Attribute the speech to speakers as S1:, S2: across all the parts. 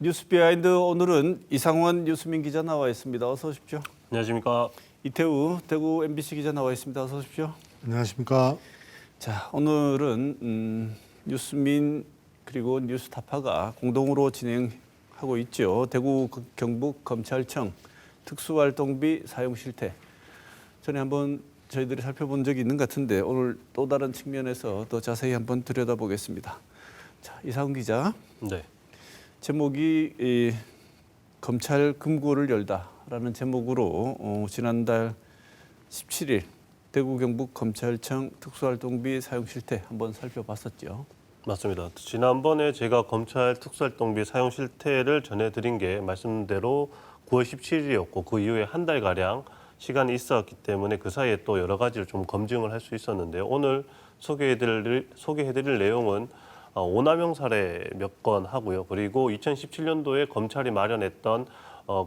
S1: 뉴스 비하인드 오늘은 이상원 뉴스민 기자 나와 있습니다. 어서 오십시오.
S2: 안녕하십니까.
S1: 이태우 대구 MBC 기자 나와 있습니다. 어서 오십시오.
S3: 안녕하십니까.
S1: 자, 오늘은 뉴스민 그리고 뉴스타파가 공동으로 진행하고 있죠. 대구 경북 검찰청 특수활동비 사용 실태. 전에 한번 저희들이 살펴본 적이 있는 것 같은데 오늘 또 다른 측면에서 더 자세히 한번 들여다보겠습니다. 자, 이상훈 기자.
S2: 네.
S1: 제목이 검찰 금고를 열다라는 제목으로 지난달 17일 대구 경북 검찰청 특수활동비 사용 실태 한번 살펴봤었죠.
S2: 맞습니다. 지난번에 제가 검찰 특수활동비 사용 실태를 전해드린 게 말씀대로 9월 17일이었고 그 이후에 한 달가량 시간이 있었기 때문에 그 사이에 또 여러 가지를 좀 검증을 할 수 있었는데 오늘 소개해드릴 내용은 오남용 사례 몇 건 하고요. 그리고 2017년도에 검찰이 마련했던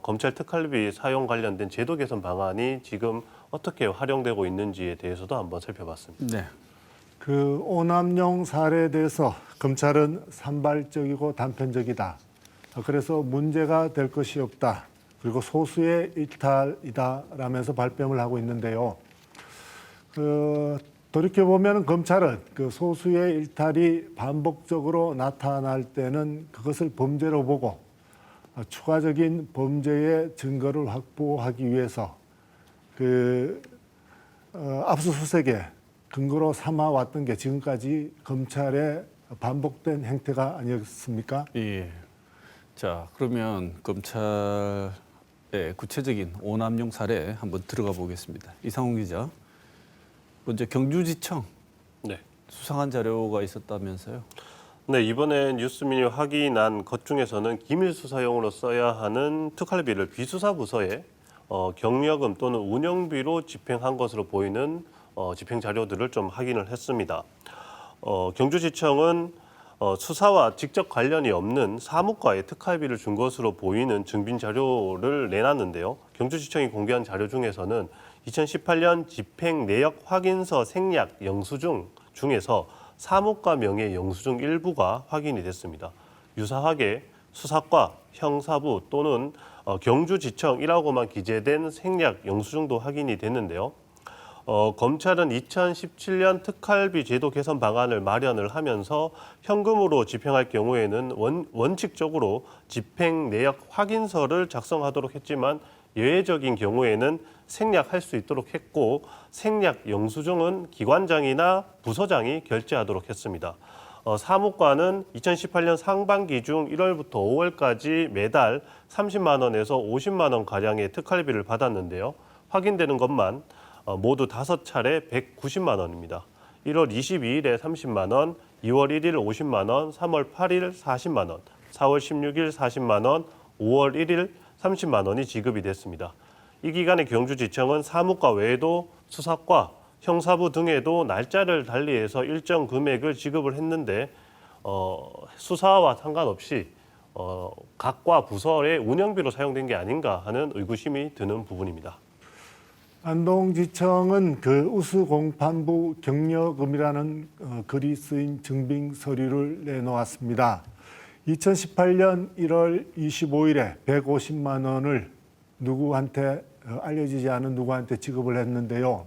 S2: 검찰 특활비 사용 관련된 제도 개선 방안이 지금 어떻게 활용되고 있는지에 대해서도 한번 살펴봤습니다.
S1: 네.
S3: 그 오남용 사례에 대해서 검찰은 산발적이고 단편적이다. 그래서 문제가 될 것이 없다. 그리고 소수의 일탈이다라면서 발뺌을 하고 있는데요. 돌이켜보면 검찰은 그 소수의 일탈이 반복적으로 나타날 때는 그것을 범죄로 보고 추가적인 범죄의 증거를 확보하기 위해서 압수수색에 근거로 삼아왔던 게 지금까지 검찰의 반복된 행태가 아니었습니까?
S1: 예. 자, 그러면 검찰의 구체적인 오남용 사례 한번 들어가 보겠습니다. 이상훈 기자. 먼저 경주지청
S2: 네.
S1: 수상한 자료가 있었다면서요?
S2: 네, 이번에 뉴스민이 확인한 것 중에서는 기밀 수사용으로 써야 하는 특활비를 비수사 부서에 경력금 또는 운영비로 집행한 것으로 보이는 집행 자료들을 좀 확인을 했습니다. 경주지청은 수사와 직접 관련이 없는 사무과에 특활비를 준 것으로 보이는 증빙 자료를 내놨는데요. 경주지청이 공개한 자료 중에서는 2018년 집행 내역 확인서 생략 영수증 중에서 사무과 명의 영수증 일부가 확인이 됐습니다. 유사하게 수사과, 형사부 또는 경주지청이라고만 기재된 생략 영수증도 확인이 됐는데요. 검찰은 2017년 특활비 제도 개선 방안을 마련을 하면서 현금으로 집행할 경우에는 원칙적으로 집행 내역 확인서를 작성하도록 했지만 예외적인 경우에는 생략할 수 있도록 했고 생략 영수증은 기관장이나 부서장이 결제하도록 했습니다. 사무과는 2018년 상반기 중 1월부터 5월까지 매달 30만 원에서 50만 원 가량의 특활비를 받았는데요. 확인되는 것만 모두 5차례 190만 원입니다. 1월 22일에 30만 원, 2월 1일 50만 원, 3월 8일 40만 원, 4월 16일 40만 원, 5월 1일 30만 원이 지급이 됐습니다. 이 기간에 경주지청은 사무과 외에도 수사과, 형사부 등에도 날짜를 달리해서 일정 금액을 지급을 했는데 수사와 상관없이 각과 부서의 운영비로 사용된 게 아닌가 하는 의구심이 드는 부분입니다.
S3: 안동지청은 그 우수공판부 경력금이라는 글이 쓰인 증빙 서류를 내놓았습니다. 2018년 1월 25일에 150만 원을 누구한테 알려지지 않은 누구한테 지급을 했는데요.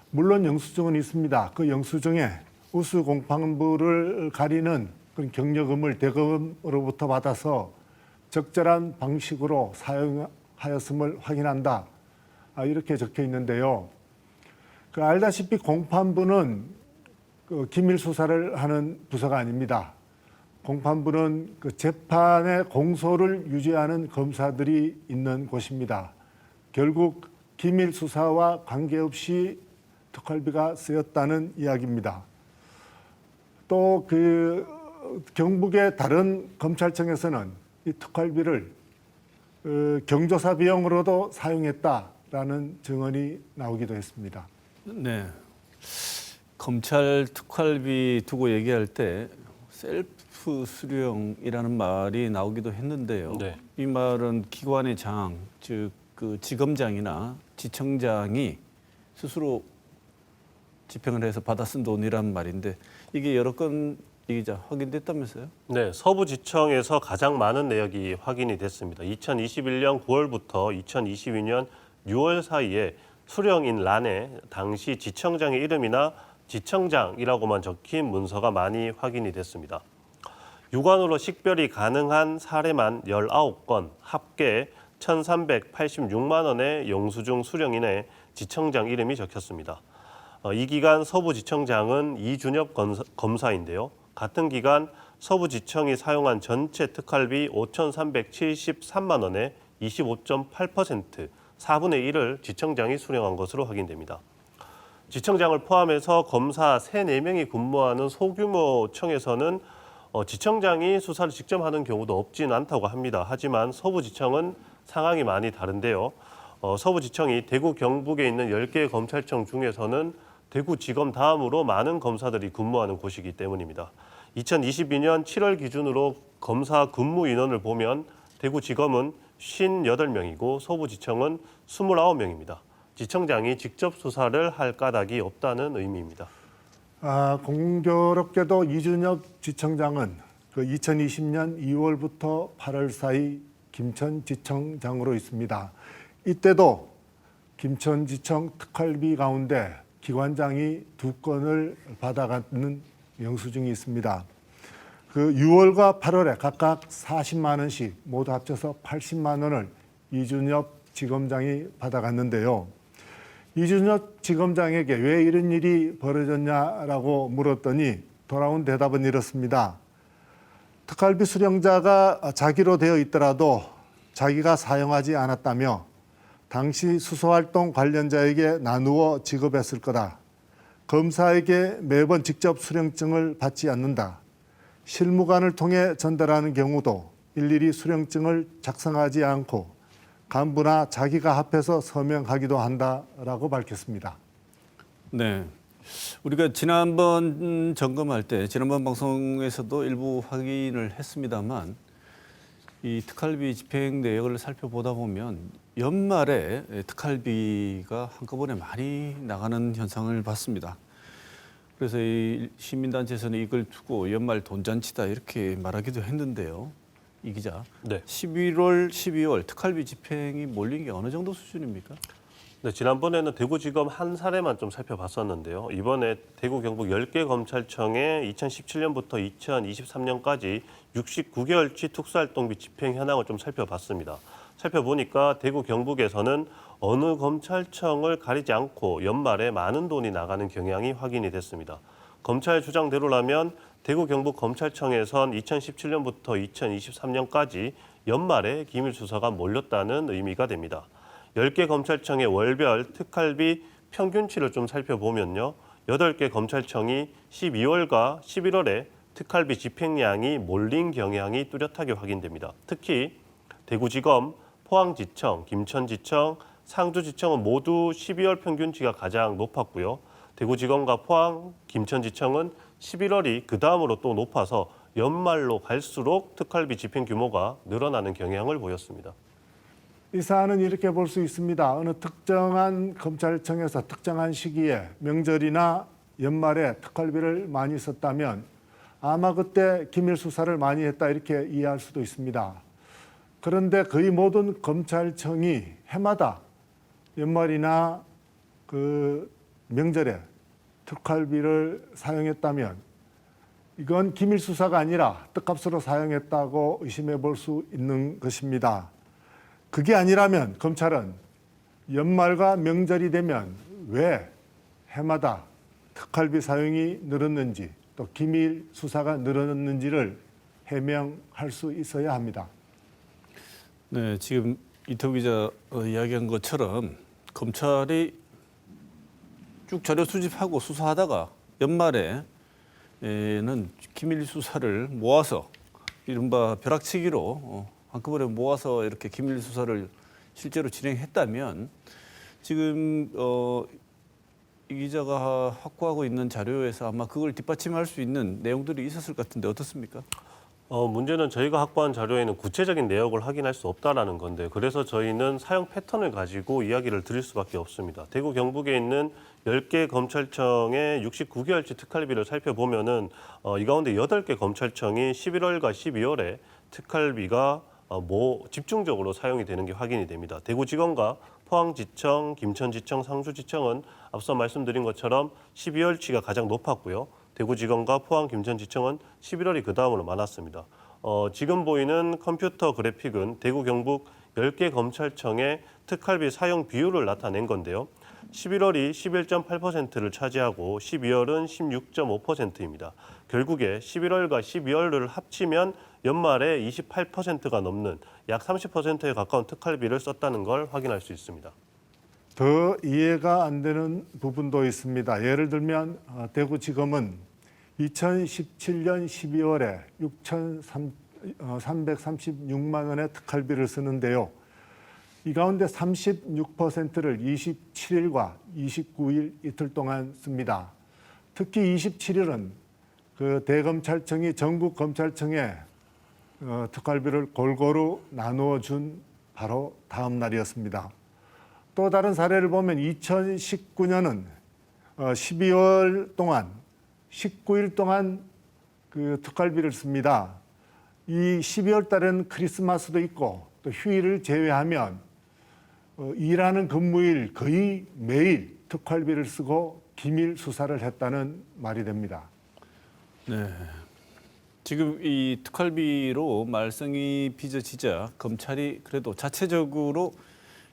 S3: 물론 영수증은 있습니다. 그 영수증에 우수공판부를 가리는 그런 경력금을 대검으로부터 받아서 적절한 방식으로 사용하였음을 확인한다. 이렇게 적혀 있는데요. 알다시피 공판부는 기밀 수사를 하는 부서가 아닙니다. 공판부는 재판의 공소를 유지하는 검사들이 있는 곳입니다. 결국 기밀 수사와 관계없이 특활비가 쓰였다는 이야기입니다. 또 경북의 다른 검찰청에서는 이 특활비를 경조사 비용으로도 사용했다라는 증언이 나오기도 했습니다.
S1: 네. 검찰 특활비 두고 얘기할 때 셀프 수령이라는 말이 나오기도 했는데요.
S2: 네.
S1: 이 말은 기관의 장, 즉 그 지검장이나 지청장이 스스로 집행을 해서 받아 쓴 돈이란 말인데 이게 여러 건 이 기자 확인됐다면서요?
S2: 네, 서부지청에서 가장 많은 내역이 확인이 됐습니다. 2021년 9월부터 2022년 6월 사이에 수령인 란에 당시 지청장의 이름이나 지청장이라고만 적힌 문서가 많이 확인이 됐습니다. 유관으로 식별이 가능한 사례만 19건, 합계 1,386만 원의 영수증 수령인의 지청장 이름이 적혔습니다. 이 기간 서부지청장은 이준엽 검사인데요. 같은 기간 서부지청이 사용한 전체 특활비 5,373만 원의 25.8%, 4분의 1을 지청장이 수령한 것으로 확인됩니다. 지청장을 포함해서 검사 3, 4명이 근무하는 소규모 청에서는 지청장이 수사를 직접 하는 경우도 없지는 않다고 합니다. 하지만 서부지청은 상황이 많이 다른데요. 서부지청이 대구 경북에 있는 10개의 검찰청 중에서는 대구지검 다음으로 많은 검사들이 근무하는 곳이기 때문입니다. 2022년 7월 기준으로 검사 근무 인원을 보면 대구지검은 58명이고 서부지청은 29명입니다. 지청장이 직접 수사를 할 까닭이 없다는 의미입니다.
S3: 공교롭게도 이준엽 지청장은 2020년 2월부터 8월 사이 김천지청장으로 있습니다. 이때도 김천지청 특활비 가운데 기관장이 2건을 받아가는 영수증이 있습니다. 6월과 8월에 각각 40만 원씩 모두 합쳐서 80만 원을 이준엽 지검장이 받아갔는데요. 이준엽 지검장에게 왜 이런 일이 벌어졌냐라고 물었더니 돌아온 대답은 이렇습니다. 특활비 수령자가 자기로 되어 있더라도 자기가 사용하지 않았다며 당시 수소활동 관련자에게 나누어 지급했을 거다. 검사에게 매번 직접 수령증을 받지 않는다. 실무관을 통해 전달하는 경우도 일일이 수령증을 작성하지 않고 간부나 자기가 합해서 서명하기도 한다라고 밝혔습니다.
S1: 네. 우리가 지난번 점검할 때 지난번 방송에서도 일부 확인을 했습니다만 이 특활비 집행 내역을 살펴보다 보면 연말에 특활비가 한꺼번에 많이 나가는 현상을 봤습니다. 그래서 이 시민단체에서는 이걸 두고 연말 돈잔치다 이렇게 말하기도 했는데요. 이 기자,
S2: 네.
S1: 11월, 12월 특활비 집행이 몰린 게 어느 정도 수준입니까?
S2: 네, 지난번에는 대구지검 한 사례만 좀 살펴봤었는데요. 이번에 대구 경북 10개 검찰청에 2017년부터 2023년까지 69개월치 특수활동비 집행 현황을 좀 살펴봤습니다. 살펴보니까 대구 경북에서는 어느 검찰청을 가리지 않고 연말에 많은 돈이 나가는 경향이 확인이 됐습니다. 검찰 주장대로라면 대구 경북 검찰청에선 2017년부터 2023년까지 연말에 기밀 수사가 몰렸다는 의미가 됩니다. 10개 검찰청의 월별 특활비 평균치를 좀 살펴보면요. 8개 검찰청이 12월과 11월에 특활비 집행량이 몰린 경향이 뚜렷하게 확인됩니다. 특히 대구지검, 포항지청, 김천지청, 상주지청은 모두 12월 평균치가 가장 높았고요. 대구지검과 포항, 김천지청은 11월이 그 다음으로 또 높아서 연말로 갈수록 특활비 집행 규모가 늘어나는 경향을 보였습니다.
S3: 이 사안은 이렇게 볼 수 있습니다. 어느 특정한 검찰청에서 특정한 시기에 명절이나 연말에 특활비를 많이 썼다면 아마 그때 기밀 수사를 많이 했다 이렇게 이해할 수도 있습니다. 그런데 거의 모든 검찰청이 해마다 연말이나 명절에 특활비를 사용했다면 이건 기밀 수사가 아니라 뜻값으로 사용했다고 의심해 볼 수 있는 것입니다. 그게 아니라면 검찰은 연말과 명절이 되면 왜 해마다 특활비 사용이 늘었는지 또 기밀 수사가 늘었는지를 해명할 수 있어야 합니다.
S1: 네, 지금 이태우 기자 이야기한 것처럼 검찰이 쭉 자료 수집하고 수사하다가 연말에는 기밀 수사를 모아서 이른바 벼락치기로 한꺼번에 모아서 이렇게 기밀 수사를 실제로 진행했다면 지금 이 기자가 확보하고 있는 자료에서 아마 그걸 뒷받침할 수 있는 내용들이 있었을 것 같은데 어떻습니까?
S2: 문제는 저희가 확보한 자료에는 구체적인 내역을 확인할 수 없다라는 건데 그래서 저희는 사용 패턴을 가지고 이야기를 드릴 수밖에 없습니다. 대구 경북에 있는 10개 검찰청의 69개월치 특활비를 살펴보면은 이 가운데 8개 검찰청이 11월과 12월에 특활비가 집중적으로 사용이 되는 게 확인이 됩니다. 대구지검과 포항지청, 김천지청, 상주지청은 앞서 말씀드린 것처럼 12월치가 가장 높았고요. 대구지검과 포항, 김천지청은 11월이 그 다음으로 많았습니다. 지금 보이는 컴퓨터 그래픽은 대구, 경북 10개 검찰청의 특활비 사용 비율을 나타낸 건데요. 11월이 11.8%를 차지하고 12월은 16.5%입니다. 결국에 11월과 12월을 합치면 연말에 28%가 넘는 약 30%에 가까운 특활비를 썼다는 걸 확인할 수 있습니다.
S3: 더 이해가 안 되는 부분도 있습니다. 예를 들면 대구지검은 2017년 12월에 6,336만 원의 특활비를 쓰는데요. 이 가운데 36%를 27일과 29일 이틀 동안 씁니다. 특히 27일은 그 대검찰청이 전국 검찰청에 특활비를 골고루 나누어 준 바로 다음 날이었습니다. 또 다른 사례를 보면 2019년은 12월 동안 19일 동안 그 특활비를 씁니다. 이 12월 달에는 크리스마스도 있고 또 휴일을 제외하면 일하는 근무일 거의 매일 특활비를 쓰고 기밀 수사를 했다는 말이 됩니다.
S1: 네. 지금 이 특활비로 말썽이 빚어지자 검찰이 그래도 자체적으로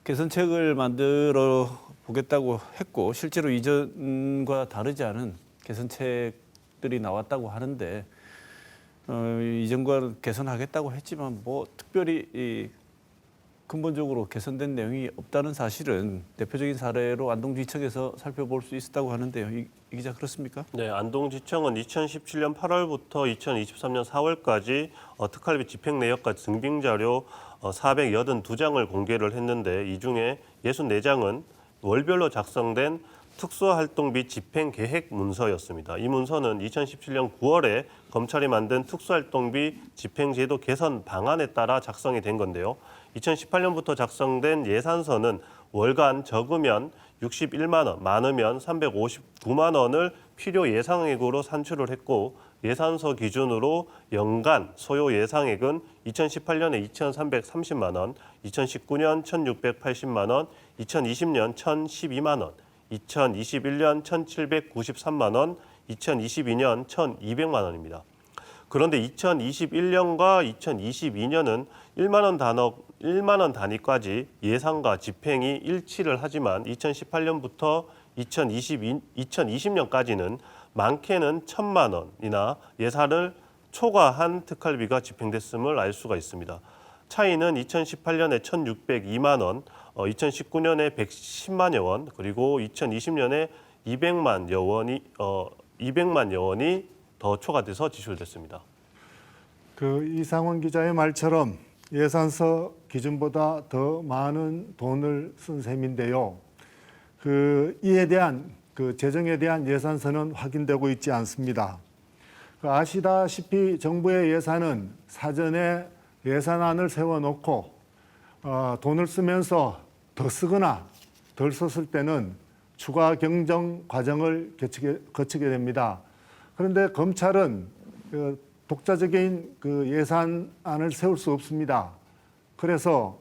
S1: 개선책을 만들어 보겠다고 했고 실제로 이전과 다르지 않은 개선책들이 나왔다고 하는데 이전과 개선하겠다고 했지만 뭐 특별히 근본적으로 개선된 내용이 없다는 사실은 대표적인 사례로 안동지청에서 살펴볼 수 있었다고 하는데요. 이 기자 그렇습니까?
S2: 네, 안동지청은 2017년 8월부터 2023년 4월까지 특활비 집행 내역과 증빙 자료 482장을 공개를 했는데 이 중에 64장은 월별로 작성된 특수활동비 집행 계획 문서였습니다. 이 문서는 2017년 9월에 검찰이 만든 특수활동비 집행제도 개선 방안에 따라 작성이 된 건데요. 2018년부터 작성된 예산서는 월간 적으면 61만 원, 많으면 359만 원을 필요 예상액으로 산출을 했고 예산서 기준으로 연간 소요 예상액은 2018년에 2,330만 원, 2019년 1,680만 원, 2020년 1,012만 원, 2021년 1,793만 원, 2022년 1,200만 원입니다. 그런데 2021년과 2022년은 1만 원 단위까지 예산과 집행이 일치를 하지만 2018년부터 2020년까지는 많게는 1,000만 원이나 예산을 초과한 특활비가 집행됐음을 알 수가 있습니다. 차이는 2018년에 1,602만 원, 2019년에 110만여 원, 그리고 2020년에 200만여 원이 더 초과돼서 지출됐습니다.
S3: 그 이상원 기자의 말처럼 예산서 기준보다 더 많은 돈을 쓴 셈인데요. 이에 대한 재정에 대한 예산서는 확인되고 있지 않습니다. 아시다시피 정부의 예산은 사전에 예산안을 세워놓고 돈을 쓰면서 더 쓰거나 덜 썼을 때는 추가 경정 과정을 거치게 됩니다. 그런데 검찰은 독자적인 예산안을 세울 수 없습니다. 그래서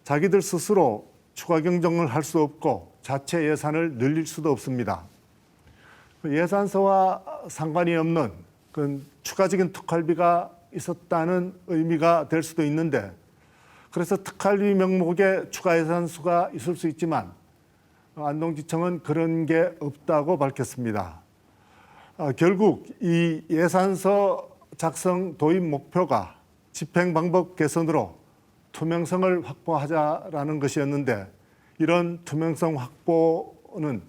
S3: 자기들 스스로 추가 경정을 할 수 없고 자체 예산을 늘릴 수도 없습니다. 예산서와 상관이 없는 추가적인 특활비가 있었다는 의미가 될 수도 있는데 그래서 특활비 명목에 추가 예산수가 있을 수 있지만 안동지청은 그런 게 없다고 밝혔습니다. 결국 이 예산서 작성 도입 목표가 집행 방법 개선으로 투명성을 확보하자라는 것이었는데 이런 투명성 확보는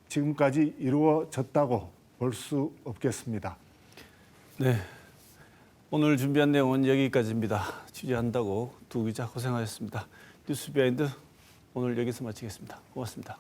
S3: 지금까지 이루어졌다고 볼 수 없겠습니다.
S1: 네, 오늘 준비한 내용은 여기까지입니다. 취재한다고 두 기자 고생하셨습니다. 뉴스비하인드 오늘 여기서 마치겠습니다. 고맙습니다.